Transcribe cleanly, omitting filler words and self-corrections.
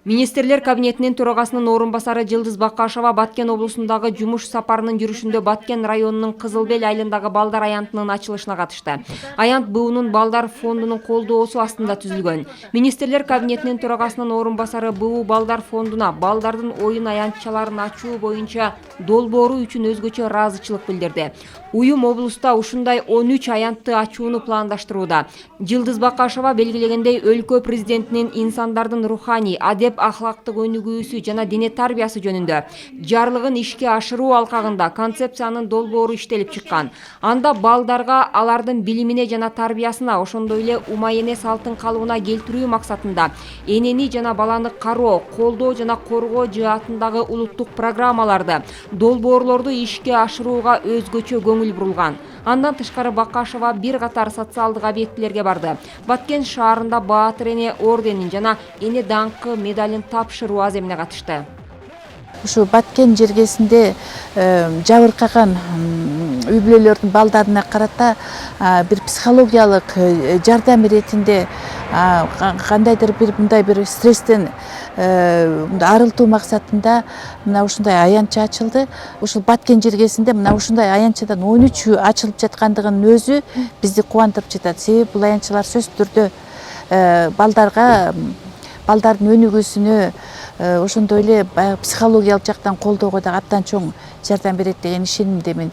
Министрлер кабинетинин төрагасынын орун басары Жылдыз Бакашева Баткен облусундагы жумуш сапарынын жүрүшүндө Баткен районунун Кызылбел айылындагы балдар аянтынын ачылышына катышты. Аянт БУнун балдар фондунун колдоосу астында түзүлгөн. Министрлер кабинетинин төрагасынын орун басары БУ балдар фондуна балдардын оюн аянтчаларын ачуу боюнча долбоору үчүн өзгөчө ыраазычылык билдирди. Уюм облуста ушундай 13 аянтты ачууну пландаштырууда. Жылдыз Бакашева белгилегендей, өлкө президентинин инсандардын руханий, адеп ахлактык өнүгүүсү жана дене тарбиясы жөнүндө жарлыгын ишке ашыруу алкагында концепциянын долбоору иштелип чыккан. Анда балдарга алардын билимине жана тарбиясына, ошондой эле ума-эне салтын калыбына келтирүү максатында энени жана баланы кароо, колдоо жана коргоо жаатындагы улуттук программаларды, долбоорлорду ишке ашырууга өзгөчө көңүл бурулган. Андан тышкары Бакашева бир катар социалдык объектилерге барды. Баткен шаарында Баатыр эне орденин жана эне даңкы медалин тапшыруу аземине катышты. Ушу Баткен жергесинде жабыркаган үй бүлөлөрдүн балдарына карата бир психологиялык жардам иретинде кандайдыр бир мындай бир стресстен арылтуу максатында мына ушундай аянтча ачылды. Ушул Баткен жергесинде мына ушундай аянтчадан 13 ачылып жаткандыгынын өзү бизди кубандырып жатат. Себеби бул аянтчалар сөзсүз түрдө балдардын өнүгүүсүнө, ошондой эле психологиялык жактан колдоого да абдан чоң жардам берет деген ишенимдемин.